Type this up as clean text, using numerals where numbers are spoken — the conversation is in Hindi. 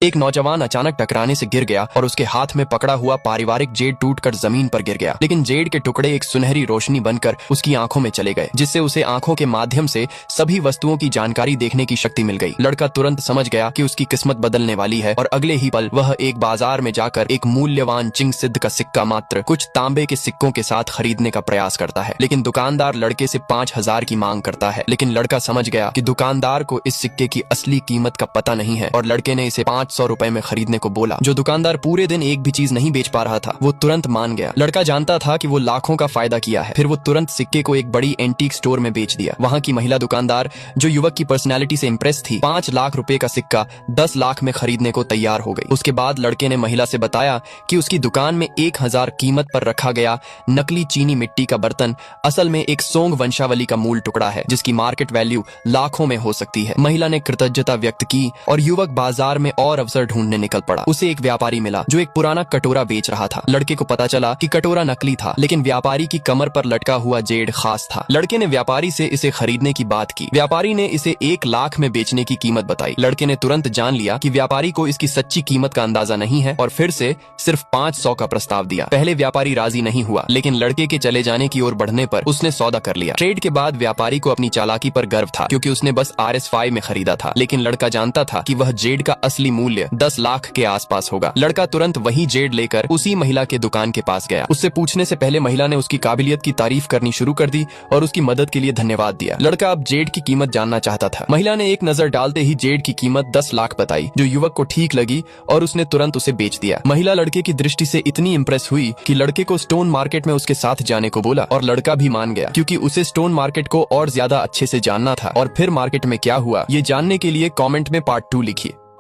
एक नौजवान अचानक टकराने से गिर गया और उसके हाथ में पकड़ा हुआ पारिवारिक जेड टूटकर जमीन पर गिर गया। लेकिन जेड के टुकड़े एक सुनहरी रोशनी बनकर उसकी आंखों में चले गए, जिससे उसे आंखों के माध्यम से सभी वस्तुओं की जानकारी देखने की शक्ति मिल गई। लड़का तुरंत समझ गया कि उसकी किस्मत बदलने वाली है और अगले ही पल वह एक बाजार में जाकर एक मूल्यवान चिंग सिद्ध का सिक्का मात्र कुछ तांबे के सिक्कों के साथ खरीदने का प्रयास करता है। लेकिन दुकानदार लड़के से 5,000 की मांग करता है। लेकिन लड़का समझ गया कि दुकानदार को इस सिक्के की असली कीमत का पता नहीं है और लड़के ने इसे 500 रुपए में खरीदने को बोला। जो दुकानदार पूरे दिन एक भी चीज नहीं बेच पा रहा था, वो तुरंत मान गया। लड़का जानता था कि वो लाखों का फायदा किया है। फिर वो तुरंत सिक्के को एक बड़ी एंटीक स्टोर में बेच दिया। वहां की महिला दुकानदार, जो युवक की पर्सनैलिटी से इंप्रेस थी, 5 लाख रुपए का सिक्का 10 लाख में खरीदने को तैयार हो गई। उसके बाद लड़के ने महिला से बताया कि उसकी दुकान में 1,000 कीमत पर रखा गया नकली चीनी मिट्टी का बर्तन असल में एक सोंग वंशावली का मूल टुकड़ा है, जिसकी मार्केट वैल्यू लाखों में हो सकती है। महिला ने कृतज्ञता व्यक्त की और युवक बाजार में और अवसर ढूंढने निकल पड़ा। उसे एक व्यापारी मिला जो एक पुराना कटोरा बेच रहा था। लड़के को पता चला कि कटोरा नकली था, लेकिन व्यापारी की कमर पर लटका हुआ जेड खास था। लड़के ने व्यापारी से इसे खरीदने की बात की। व्यापारी ने इसे 1 लाख में बेचने की कीमत बताई। लड़के ने तुरंत जान लिया कि व्यापारी को इसकी सच्ची कीमत का अंदाजा नहीं है और फिर से सिर्फ 500 का प्रस्ताव दिया। पहले व्यापारी राजी नहीं हुआ, लेकिन लड़के के चले जाने की ओर बढ़ने पर उसने सौदा कर लिया। ट्रेड के बाद व्यापारी को अपनी चालाकी पर गर्व था, क्योंकि उसने बस RS5 में खरीदा था। लेकिन लड़का जानता था कि वह जेड का असली मूल्य 10 लाख के आसपास होगा। लड़का तुरंत वही जेड लेकर उसी महिला के दुकान के पास गया। उससे पूछने से पहले महिला ने उसकी काबिलियत की तारीफ करनी शुरू कर दी और उसकी मदद के लिए धन्यवाद दिया। लड़का अब जेड की कीमत जानना चाहता था। महिला ने एक नजर डालते ही जेड की कीमत 10 लाख बताई, जो युवक को ठीक लगी और उसने तुरंत उसे बेच दिया। महिला लड़के की दृष्टि से इतनी इंप्रेस हुई कि लड़के को स्टोन मार्केट में उसके साथ जाने को बोला और लड़का भी मान गया, क्योंकि उसे स्टोन मार्केट को और ज्यादा अच्छे से जानना था। और फिर मार्केट में क्या हुआ, ये जानने के लिए कमेंट में पार्ट 2 लिखिए।